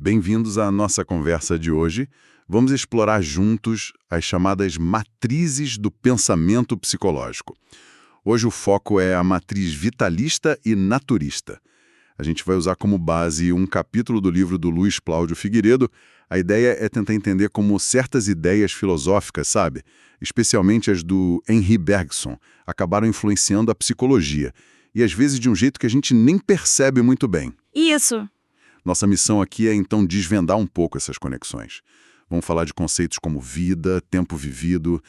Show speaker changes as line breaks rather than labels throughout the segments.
Bem-vindos à nossa conversa de hoje. Vamos explorar juntos as chamadas matrizes do pensamento psicológico. Hoje o foco é a matriz vitalista e naturista. A gente vai usar como base um capítulo do livro do Luiz Cláudio Figueiredo. A ideia é tentar entender como certas ideias filosóficas, sabe? Especialmente as do Henri Bergson, acabaram influenciando a psicologia. E às vezes de um jeito que a gente nem percebe muito bem.
Isso.
Nossa missão aqui é então desvendar um pouco essas conexões. Vamos falar de conceitos como vida, tempo vivido,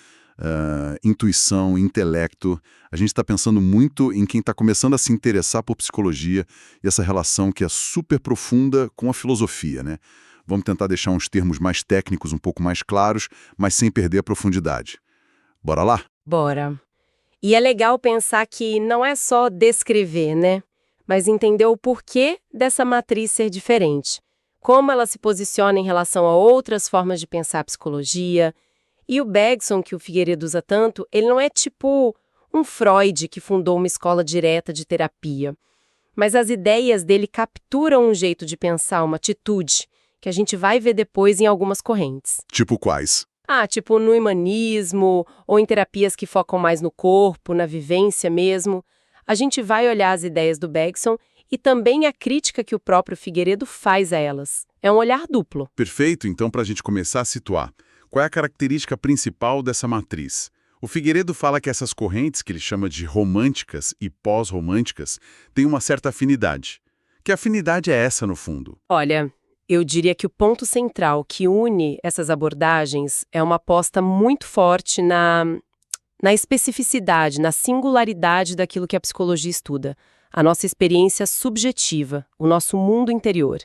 intuição, intelecto. A gente está pensando muito em quem está começando a se interessar por psicologia e essa relação que é super profunda com a filosofia, né? Vamos tentar deixar uns termos mais técnicos um pouco mais claros, mas sem perder a profundidade. Bora lá?
Bora. E é legal pensar que não é só descrever, né? Mas entender o porquê dessa matriz ser diferente. Como ela se posiciona em relação a outras formas de pensar a psicologia. E o Bergson, que o Figueiredo usa tanto, ele não é tipo um Freud que fundou uma escola direta de terapia. Mas as ideias dele capturam um jeito de pensar, uma atitude, que a gente vai ver depois em algumas correntes.
Tipo quais?
Tipo no humanismo, ou em terapias que focam mais no corpo, na vivência mesmo. A gente vai olhar as ideias do Bergson e também a crítica que o próprio Figueiredo faz a elas. É um olhar duplo.
Perfeito, então, para a gente começar a situar. Qual é a característica principal dessa matriz? O Figueiredo fala que essas correntes, que ele chama de românticas e pós-românticas, têm uma certa afinidade. Que afinidade é essa, no fundo?
Olha, eu diria que o ponto central que une essas abordagens é uma aposta muito forte na especificidade, na singularidade daquilo que a psicologia estuda, a nossa experiência subjetiva, o nosso mundo interior.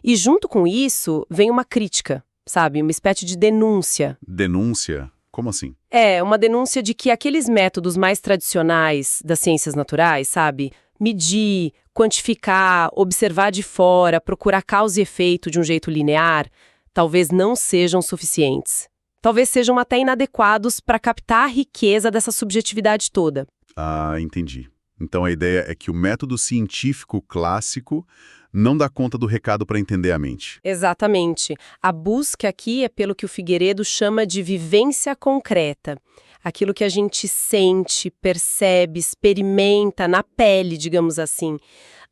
E junto com isso vem uma crítica, sabe? Uma espécie de denúncia.
Denúncia? Como assim?
Uma denúncia de que aqueles métodos mais tradicionais das ciências naturais, sabe? Medir, quantificar, observar de fora, procurar causa e efeito de um jeito linear, talvez não sejam suficientes. Talvez sejam até inadequados para captar a riqueza dessa subjetividade toda.
Ah, entendi. Então a ideia é que o método científico clássico não dá conta do recado para entender a mente.
Exatamente. A busca aqui é pelo que o Figueiredo chama de vivência concreta. Aquilo que a gente sente, percebe, experimenta na pele, digamos assim,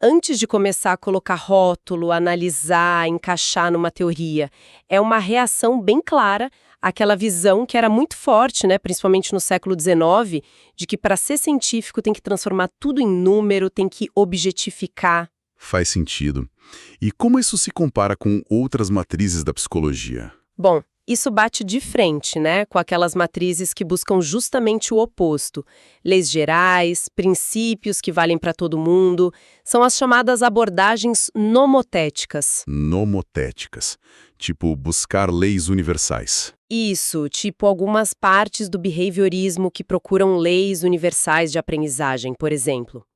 antes de começar a colocar rótulo, analisar, encaixar numa teoria. É uma reação bem clara àquela visão que era muito forte, né, principalmente no século XIX, de que para ser científico tem que transformar tudo em número, tem que objetificar.
Faz sentido. E como isso se compara com outras matrizes da psicologia?
Bom, isso bate de frente, né, com aquelas matrizes que buscam justamente o oposto. Leis gerais, princípios que valem para todo mundo, são as chamadas abordagens nomotéticas.
Nomotéticas. Tipo, buscar leis universais.
Isso, tipo algumas partes do behaviorismo que procuram leis universais de aprendizagem, por exemplo.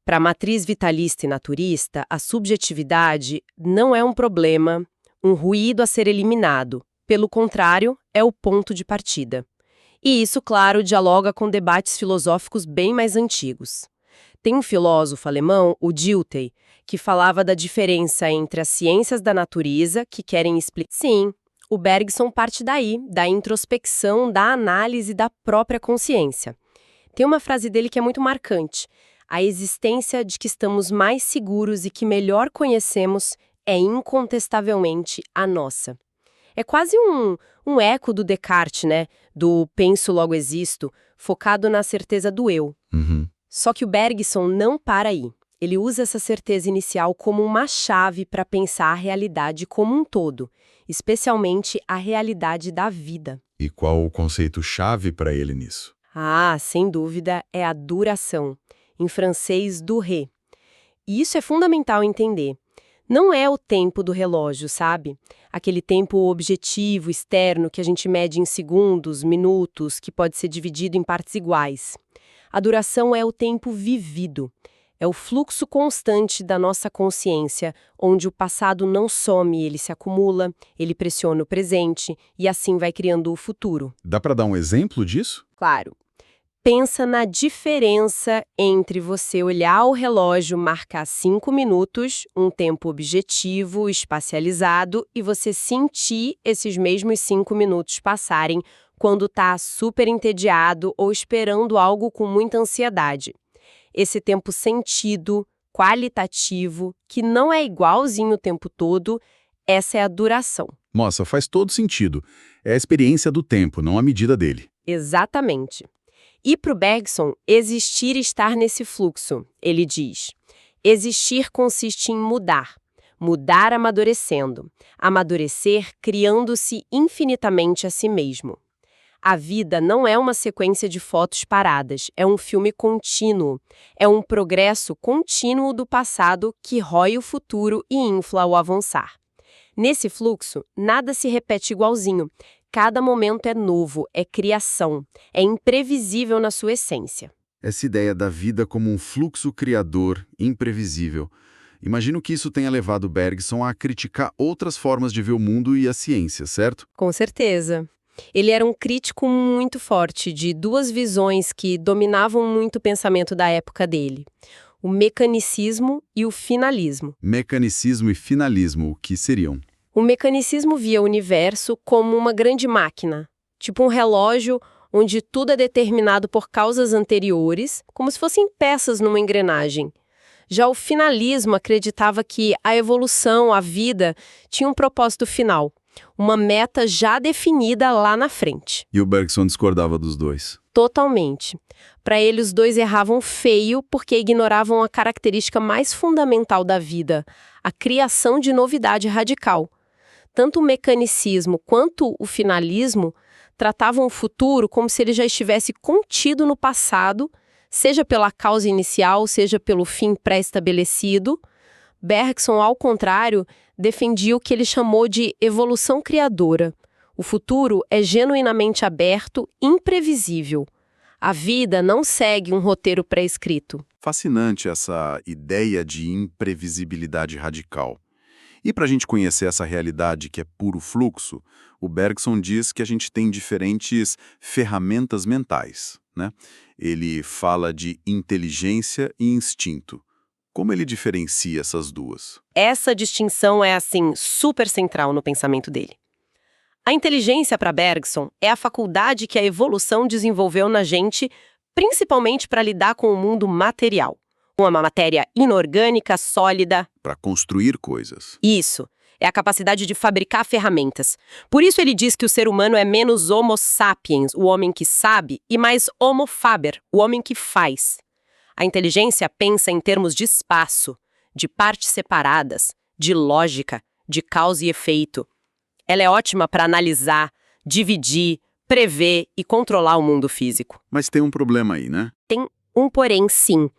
Para a matriz vitalista e naturista, a subjetividade não é um problema, um ruído a ser eliminado. Pelo contrário, é o ponto de partida. E isso, claro, dialoga com debates filosóficos bem mais antigos. Tem um filósofo alemão, o Dilthey, que falava da diferença entre as ciências da natureza, que querem explicar... Sim, o Bergson parte daí, da introspecção, da análise da própria consciência. Tem uma frase dele que é muito marcante. A existência de que estamos mais seguros e que melhor conhecemos é incontestavelmente a nossa. É quase um eco do Descartes, né? Do penso logo existo, focado na certeza do eu. Só que o Bergson não para aí. Ele usa essa certeza inicial como uma chave para pensar a realidade como um todo, especialmente a realidade da vida.
E qual o conceito-chave para ele nisso?
Sem dúvida, é a duração. Em francês, durée. E isso é fundamental entender. Não é o tempo do relógio, sabe? Aquele tempo objetivo, externo, que a gente mede em segundos, minutos, que pode ser dividido em partes iguais. A duração é o tempo vivido. É o fluxo constante da nossa consciência, onde o passado não some, ele se acumula, ele pressiona o presente e assim vai criando o futuro.
Dá para dar um exemplo disso?
Claro. Pensa na diferença entre você olhar o relógio, marcar 5 minutos, um tempo objetivo, espacializado, e você sentir esses mesmos 5 minutos passarem quando está super entediado ou esperando algo com muita ansiedade. Esse tempo sentido, qualitativo, que não é igualzinho o tempo todo, essa é a duração.
Nossa, faz todo sentido. É a experiência do tempo, não a medida dele.
Exatamente. E para o Bergson, existir e estar nesse fluxo, ele diz. Existir consiste em mudar. Mudar amadurecendo. Amadurecer criando-se infinitamente a si mesmo. A vida não é uma sequência de fotos paradas, é um filme contínuo. É um progresso contínuo do passado que rói o futuro e infla o avançar. Nesse fluxo, nada se repete igualzinho. Cada momento é novo, é criação, é imprevisível na sua essência.
Essa ideia da vida como um fluxo criador, imprevisível. Imagino que isso tenha levado Bergson a criticar outras formas de ver o mundo e a ciência, certo?
Com certeza. Ele era um crítico muito forte de duas visões que dominavam muito o pensamento da época dele: o mecanicismo e o finalismo.
Mecanicismo e finalismo, o que seriam?
O mecanicismo via o universo como uma grande máquina, tipo um relógio onde tudo é determinado por causas anteriores, como se fossem peças numa engrenagem. Já o finalismo acreditava que a evolução, a vida, tinha um propósito final, uma meta já definida lá na frente.
E o Bergson discordava dos dois.
Totalmente. Para ele, os dois erravam feio porque ignoravam a característica mais fundamental da vida, a criação de novidade radical. Tanto o mecanicismo quanto o finalismo tratavam o futuro como se ele já estivesse contido no passado, seja pela causa inicial, seja pelo fim pré-estabelecido. Bergson, ao contrário, defendia o que ele chamou de evolução criadora. O futuro é genuinamente aberto, imprevisível. A vida não segue um roteiro pré-escrito.
Fascinante essa ideia de imprevisibilidade radical. E para a gente conhecer essa realidade que é puro fluxo, o Bergson diz que a gente tem diferentes ferramentas mentais, né? Ele fala de inteligência e instinto. Como ele diferencia essas duas?
Essa distinção é, assim, super central no pensamento dele. A inteligência, para Bergson, é a faculdade que a evolução desenvolveu na gente, principalmente para lidar com o mundo material. Uma matéria inorgânica, sólida.
Para construir coisas.
Isso. É a capacidade de fabricar ferramentas. Por isso ele diz que o ser humano é menos homo sapiens, o homem que sabe, e mais homo faber, o homem que faz. A inteligência pensa em termos de espaço, de partes separadas, de lógica, de causa e efeito. Ela é ótima para analisar, dividir, prever e controlar o mundo físico.
Mas tem um problema aí, né?
Tem um porém, sim.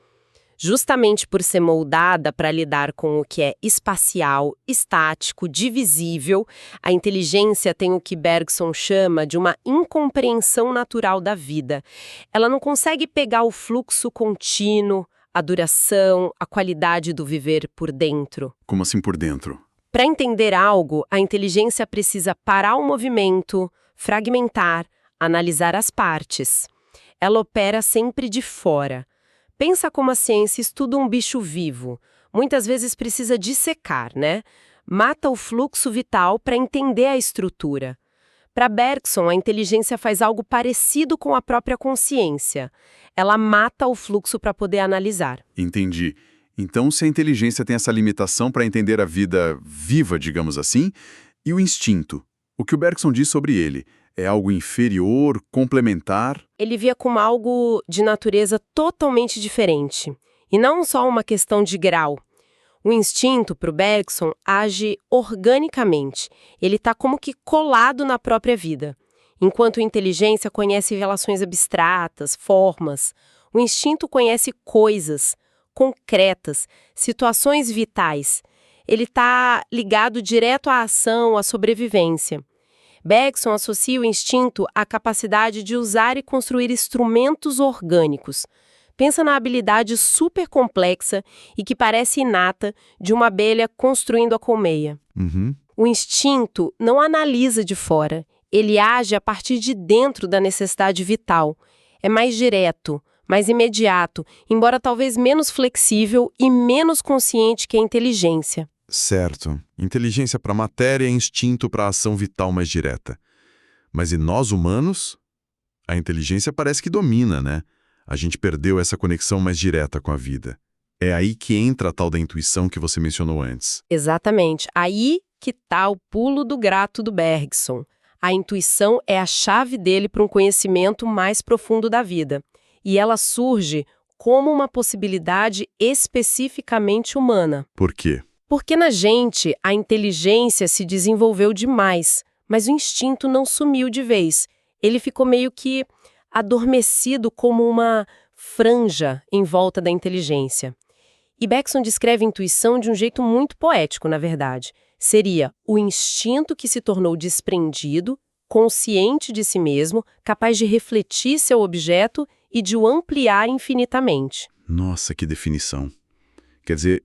Justamente por ser moldada para lidar com o que é espacial, estático, divisível, a inteligência tem o que Bergson chama de uma incompreensão natural da vida. Ela não consegue pegar o fluxo contínuo, a duração, a qualidade do viver por dentro.
Como assim por dentro?
Para entender algo, a inteligência precisa parar o movimento, fragmentar, analisar as partes. Ela opera sempre de fora. Pensa como a ciência estuda um bicho vivo. Muitas vezes precisa dissecar, né? Mata o fluxo vital para entender a estrutura. Para Bergson, a inteligência faz algo parecido com a própria consciência. Ela mata o fluxo para poder analisar.
Entendi. Então, se a inteligência tem essa limitação para entender a vida viva, digamos assim, e o instinto? O que o Bergson diz sobre ele? É algo inferior, complementar?
Ele via como algo de natureza totalmente diferente. E não só uma questão de grau. O instinto, para o Bergson, age organicamente. Ele está como que colado na própria vida. Enquanto a inteligência conhece relações abstratas, formas, o instinto conhece coisas concretas, situações vitais. Ele está ligado direto à ação, à sobrevivência. Bergson associa o instinto à capacidade de usar e construir instrumentos orgânicos. Pensa na habilidade super complexa e que parece inata de uma abelha construindo a colmeia. O instinto não analisa de fora, ele age a partir de dentro da necessidade vital. É mais direto, mais imediato, embora talvez menos flexível e menos consciente que a inteligência.
Certo. Inteligência para matéria e instinto para ação vital mais direta. Mas e nós humanos? A inteligência parece que domina, né? A gente perdeu essa conexão mais direta com a vida. É aí que entra a tal da intuição que você mencionou antes.
Exatamente. Aí que tá o pulo do gato do Bergson. A intuição é a chave dele para um conhecimento mais profundo da vida. E ela surge como uma possibilidade especificamente humana.
Por quê?
Porque na gente, a inteligência se desenvolveu demais, mas o instinto não sumiu de vez. Ele ficou meio que adormecido como uma franja em volta da inteligência. E Bergson descreve a intuição de um jeito muito poético, na verdade. Seria o instinto que se tornou desprendido, consciente de si mesmo, capaz de refletir seu objeto e de o ampliar infinitamente.
Nossa, que definição. Quer dizer,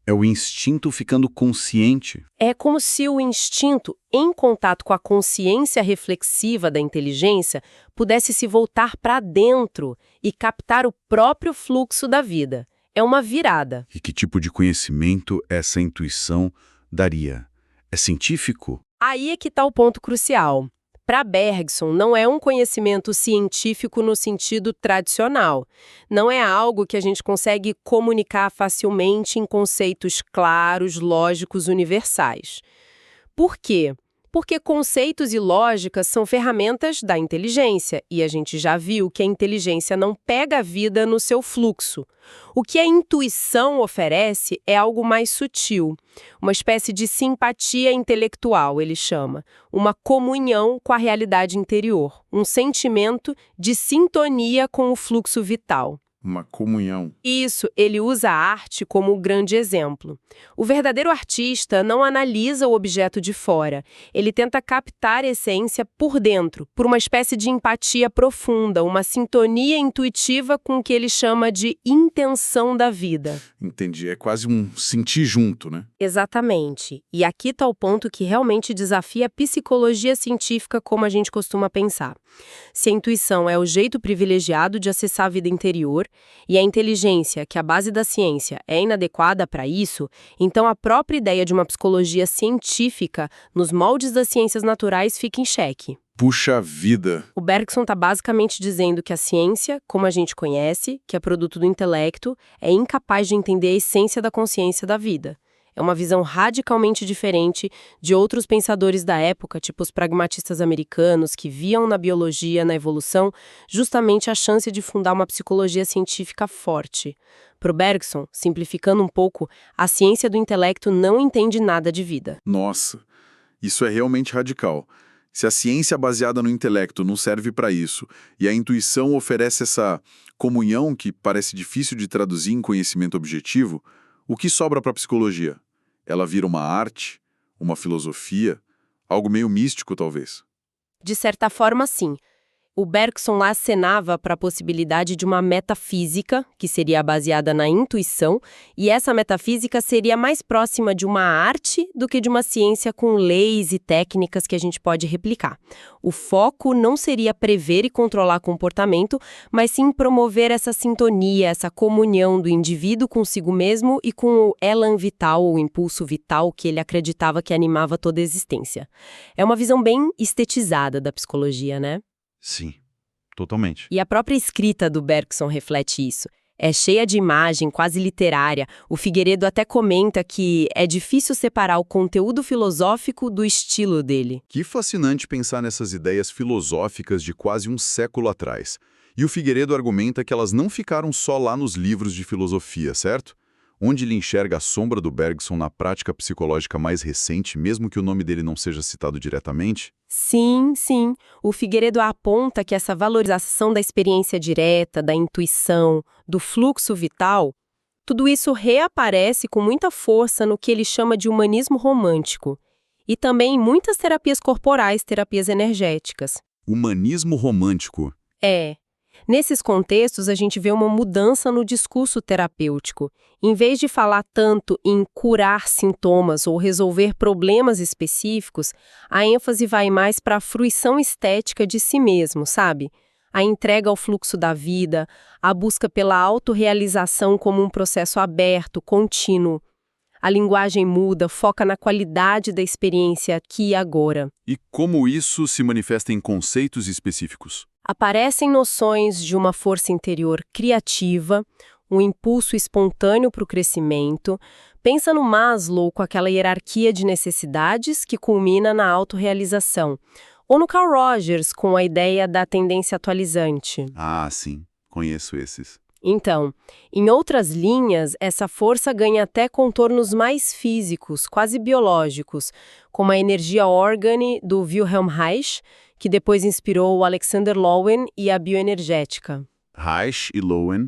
é o instinto ficando consciente.
É como se o instinto, em contato com a consciência reflexiva da inteligência, pudesse se voltar para dentro e captar o próprio fluxo da vida. É uma virada.
E que tipo de conhecimento essa intuição daria? É científico?
Aí é que está o ponto crucial. Para Bergson, não é um conhecimento científico no sentido tradicional. Não é algo que a gente consegue comunicar facilmente em conceitos claros, lógicos, universais. Por quê? Porque conceitos e lógicas são ferramentas da inteligência, e a gente já viu que a inteligência não pega a vida no seu fluxo. O que a intuição oferece é algo mais sutil, uma espécie de simpatia intelectual, ele chama, uma comunhão com a realidade interior, um sentimento de sintonia com o fluxo vital.
Uma comunhão.
Isso, ele usa a arte como um grande exemplo. O verdadeiro artista não analisa o objeto de fora. Ele tenta captar a essência por dentro, por uma espécie de empatia profunda, uma sintonia intuitiva com o que ele chama de intenção da vida.
Entendi. É quase um sentir junto, né?
Exatamente. E aqui está o ponto que realmente desafia a psicologia científica como a gente costuma pensar. Se a intuição é o jeito privilegiado de acessar a vida interior, e a inteligência, que é a base da ciência, é inadequada para isso, então a própria ideia de uma psicologia científica nos moldes das ciências naturais fica em xeque.
Puxa vida!
O Bergson está basicamente dizendo que a ciência, como a gente conhece, que é produto do intelecto, é incapaz de entender a essência da consciência da vida. É uma visão radicalmente diferente de outros pensadores da época, tipo os pragmatistas americanos, que viam na biologia, na evolução, justamente a chance de fundar uma psicologia científica forte. Para o Bergson, simplificando um pouco, a ciência do intelecto não entende nada de vida.
Nossa, isso é realmente radical. Se a ciência baseada no intelecto não serve para isso, e a intuição oferece essa comunhão que parece difícil de traduzir em conhecimento objetivo, o que sobra para a psicologia? Ela vira uma arte, uma filosofia, algo meio místico, talvez.
De certa forma, sim. O Bergson lá acenava para a possibilidade de uma metafísica, que seria baseada na intuição, e essa metafísica seria mais próxima de uma arte do que de uma ciência com leis e técnicas que a gente pode replicar. O foco não seria prever e controlar comportamento, mas sim promover essa sintonia, essa comunhão do indivíduo consigo mesmo e com o elan vital, o impulso vital que ele acreditava que animava toda a existência. É uma visão bem estetizada da psicologia, né?
Sim, totalmente.
E a própria escrita do Bergson reflete isso. É cheia de imagem, quase literária. O Figueiredo até comenta que é difícil separar o conteúdo filosófico do estilo dele.
Que fascinante pensar nessas ideias filosóficas de quase um século atrás. E o Figueiredo argumenta que elas não ficaram só lá nos livros de filosofia, certo? Onde ele enxerga a sombra do Bergson na prática psicológica mais recente, mesmo que o nome dele não seja citado diretamente?
Sim, sim. O Figueiredo aponta que essa valorização da experiência direta, da intuição, do fluxo vital, tudo isso reaparece com muita força no que ele chama de humanismo romântico. E também em muitas terapias corporais, terapias energéticas.
Humanismo romântico.
É. Nesses contextos, a gente vê uma mudança no discurso terapêutico. Em vez de falar tanto em curar sintomas ou resolver problemas específicos, a ênfase vai mais para a fruição estética de si mesmo, sabe? a entrega ao fluxo da vida, a busca pela autorrealização como um processo aberto, contínuo. A linguagem muda, foca na qualidade da experiência aqui e agora.
E como isso se manifesta em conceitos específicos?
Aparecem noções de uma força interior criativa, um impulso espontâneo para o crescimento. Pensa no Maslow com aquela hierarquia de necessidades que culmina na autorrealização. Ou no Carl Rogers com a ideia da tendência atualizante.
Ah, sim. Conheço esses.
Então, em outras linhas, essa força ganha até contornos mais físicos, quase biológicos, como a energia órgane do Wilhelm Reich, que depois inspirou o Alexander Lowen e a bioenergética.
Reich e Lowen,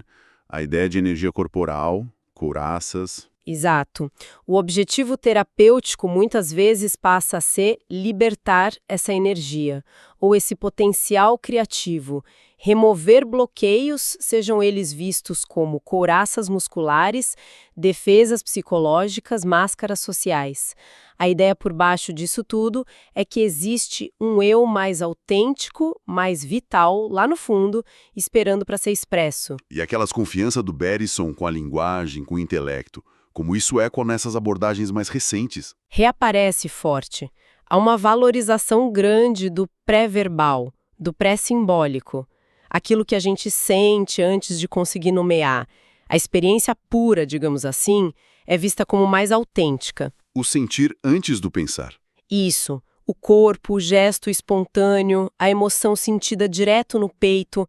a ideia de energia corporal, couraças.
Exato. O objetivo terapêutico muitas vezes passa a ser libertar essa energia, ou esse potencial criativo, remover bloqueios, sejam eles vistos como couraças musculares, defesas psicológicas, máscaras sociais. A ideia por baixo disso tudo é que existe um eu mais autêntico, mais vital, lá no fundo, esperando para ser expresso.
E aquela desconfiança do Bergson com a linguagem, com o intelecto. Como isso ecoa nessas abordagens mais recentes.
Reaparece forte. Há uma valorização grande do pré-verbal, do pré-simbólico. Aquilo que a gente sente antes de conseguir nomear. A experiência pura, digamos assim, é vista como mais autêntica.
O sentir antes do pensar.
Isso. O corpo, o gesto espontâneo, a emoção sentida direto no peito.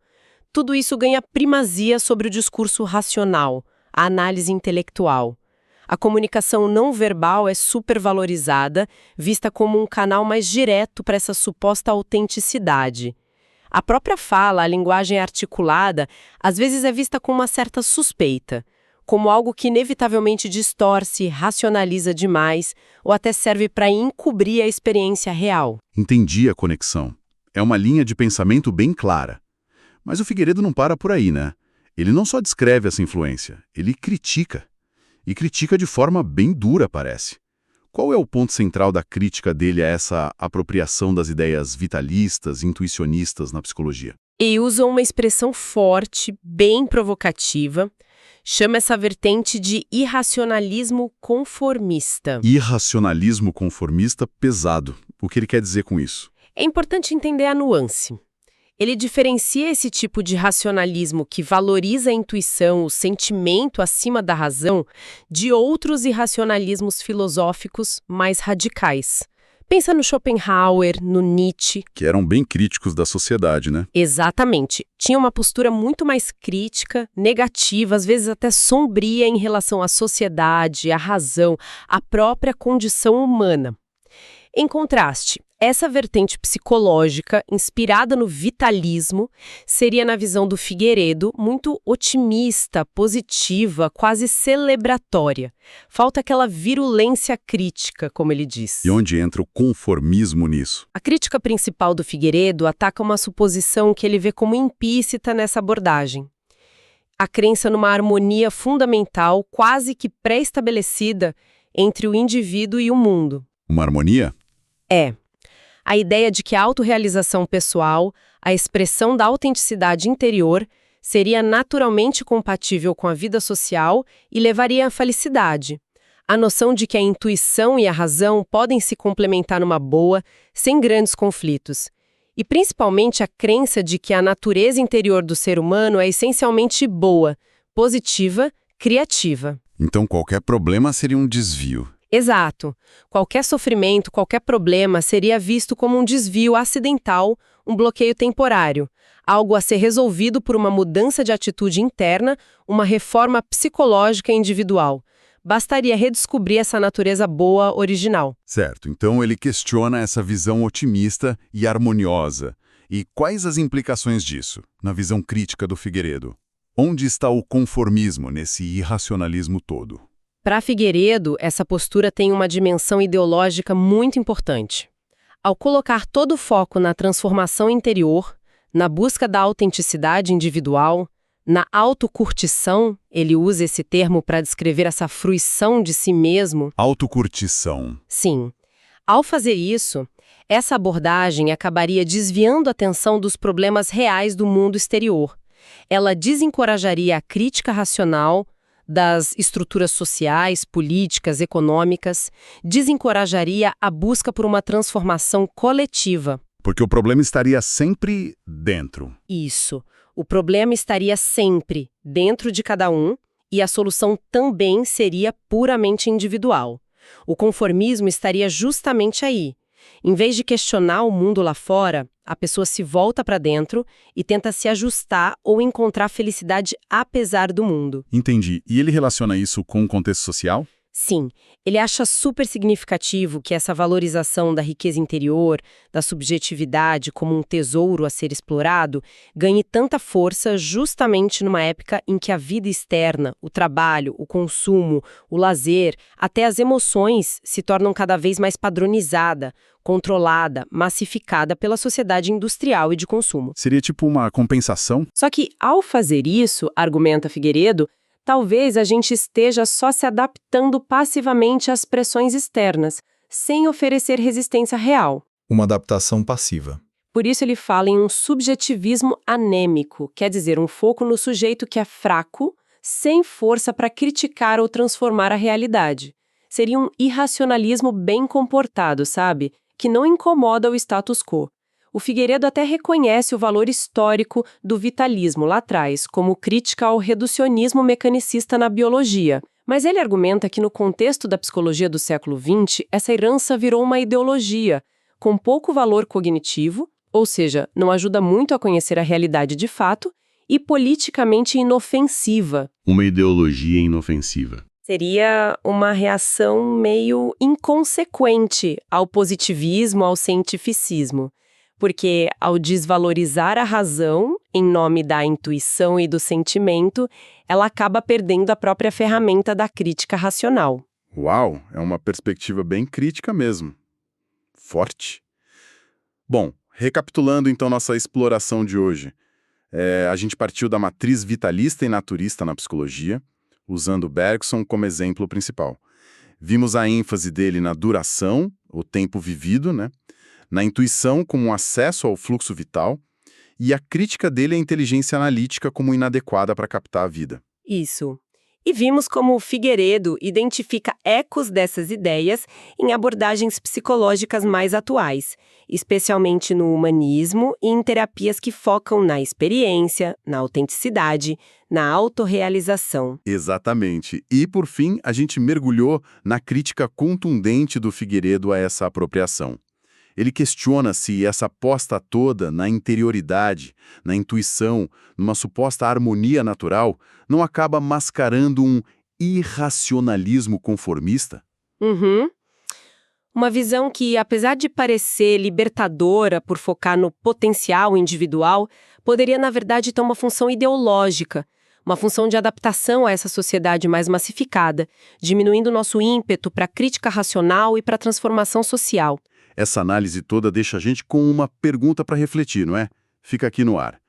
Tudo isso ganha primazia sobre o discurso racional, a análise intelectual. A comunicação não verbal é supervalorizada, vista como um canal mais direto para essa suposta autenticidade. A própria fala, a linguagem articulada, às vezes é vista com uma certa suspeita, como algo que inevitavelmente distorce, racionaliza demais, ou até serve para encobrir a experiência real.
Entendi a conexão. É uma linha de pensamento bem clara. Mas o Figueiredo não para por aí, né? Ele não só descreve essa influência, ele critica. E critica de forma bem dura, parece. Qual é o ponto central da crítica dele a essa apropriação das ideias vitalistas, intuicionistas na psicologia?
E usa uma expressão forte, bem provocativa, chama essa vertente de irracionalismo conformista.
Irracionalismo conformista pesado. O que ele quer dizer com isso?
É importante entender a nuance. Ele diferencia esse tipo de racionalismo que valoriza a intuição, o sentimento acima da razão, de outros irracionalismos filosóficos mais radicais. Pensa no Schopenhauer, no Nietzsche.
Que eram bem críticos da sociedade, né?
Exatamente. Tinha uma postura muito mais crítica, negativa, às vezes até sombria em relação à sociedade, à razão, à própria condição humana. Em contraste, essa vertente psicológica, inspirada no vitalismo, seria, na visão do Figueiredo, muito otimista, positiva, quase celebratória. Falta aquela virulência crítica, como ele diz.
E onde entra o conformismo nisso?
A crítica principal do Figueiredo ataca uma suposição que ele vê como implícita nessa abordagem. A crença numa harmonia fundamental, quase que pré-estabelecida, entre o indivíduo e o mundo.
Uma harmonia?
É. A ideia de que a autorrealização pessoal, a expressão da autenticidade interior, seria naturalmente compatível com a vida social e levaria à felicidade. A noção de que a intuição e a razão podem se complementar numa boa, sem grandes conflitos. E principalmente a crença de que a natureza interior do ser humano é essencialmente boa, positiva, criativa.
Então qualquer problema seria um desvio.
Exato. Qualquer sofrimento, qualquer problema seria visto como um desvio acidental, um bloqueio temporário, algo a ser resolvido por uma mudança de atitude interna, uma reforma psicológica individual. Bastaria redescobrir essa natureza boa original.
Certo, então ele questiona essa visão otimista e harmoniosa. E quais as implicações disso, na visão crítica do Figueiredo? Onde está o conformismo nesse irracionalismo todo?
Para Figueiredo, essa postura tem uma dimensão ideológica muito importante. Ao colocar todo o foco na transformação interior, na busca da autenticidade individual, na autocurtição, ele usa esse termo para descrever essa fruição de si mesmo.
Autocurtição.
Sim. Ao fazer isso, Essa abordagem acabaria desviando a atenção dos problemas reais do mundo exterior. Ela desencorajaria a crítica racional das estruturas sociais, políticas, econômicas, desencorajaria a busca por uma transformação coletiva.
Porque o problema estaria sempre dentro.
Isso. O problema estaria sempre dentro de cada um e a solução também seria puramente individual. O conformismo estaria justamente aí. Em vez de questionar o mundo lá fora, a pessoa se volta para dentro e tenta se ajustar ou encontrar felicidade apesar do mundo.
Entendi. E ele relaciona isso com o contexto social?
Sim, ele acha super significativo que essa valorização da riqueza interior, da subjetividade como um tesouro a ser explorado, ganhe tanta força justamente numa época em que a vida externa, o trabalho, o consumo, o lazer, até as emoções se tornam cada vez mais padronizada, controlada, massificada pela sociedade industrial e de consumo.
Seria tipo uma compensação?
Só que, ao fazer isso, argumenta Figueiredo, talvez a gente esteja só se adaptando passivamente às pressões externas, sem oferecer resistência real.
Uma adaptação passiva.
Por isso ele fala em um subjetivismo anêmico, quer dizer, um foco no sujeito que é fraco, sem força para criticar ou transformar a realidade. Seria um irracionalismo bem comportado, sabe? Que não incomoda o status quo. O Figueiredo até reconhece o valor histórico do vitalismo lá atrás, como crítica ao reducionismo mecanicista na biologia. Mas ele argumenta que no contexto da psicologia do século XX, essa herança virou uma ideologia, com pouco valor cognitivo, ou seja, não ajuda muito a conhecer a realidade de fato, e politicamente inofensiva.
Uma ideologia inofensiva.
Seria uma reação meio inconsequente ao positivismo, ao cientificismo. Porque, ao desvalorizar a razão, em nome da intuição e do sentimento, ela acaba perdendo a própria ferramenta da crítica racional.
Uau, é uma perspectiva bem crítica mesmo. Forte. Bom, recapitulando então nossa exploração de hoje. A gente partiu da matriz vitalista e naturista na psicologia, usando Bergson como exemplo principal. Vimos a ênfase dele na duração, o tempo vivido, né? Na intuição como um acesso ao fluxo vital, e a crítica dele à inteligência analítica como inadequada para captar a vida.
Isso. E vimos como o Figueiredo identifica ecos dessas ideias em abordagens psicológicas mais atuais, especialmente no humanismo e em terapias que focam na experiência, na autenticidade, na autorrealização.
Exatamente. E, por fim, a gente mergulhou na crítica contundente do Figueiredo a essa apropriação. Ele questiona se essa aposta toda na interioridade, na intuição, numa suposta harmonia natural, não acaba mascarando um irracionalismo conformista?
Uma visão que, apesar de parecer libertadora por focar no potencial individual, poderia, na verdade, ter uma função ideológica, uma função de adaptação a essa sociedade mais massificada, diminuindo nosso ímpeto para a crítica racional e para a transformação social.
Essa análise toda deixa a gente com uma pergunta para refletir, não é? Fica aqui no ar.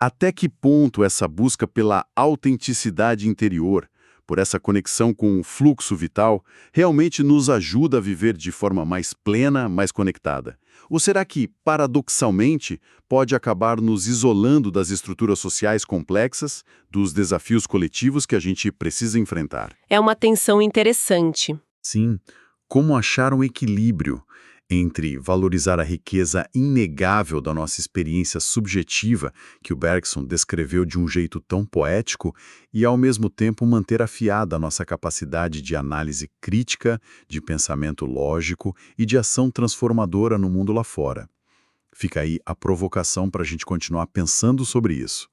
Até que ponto essa busca pela autenticidade interior, por essa conexão com o fluxo vital, realmente nos ajuda a viver de forma mais plena, mais conectada? Ou será que, paradoxalmente, pode acabar nos isolando das estruturas sociais complexas, dos desafios coletivos que a gente precisa enfrentar?
É uma tensão interessante.
Sim, como achar um equilíbrio entre valorizar a riqueza inegável da nossa experiência subjetiva, que o Bergson descreveu de um jeito tão poético, e ao mesmo tempo manter afiada a nossa capacidade de análise crítica, de pensamento lógico e de ação transformadora no mundo lá fora. Fica aí a provocação para a gente continuar pensando sobre isso.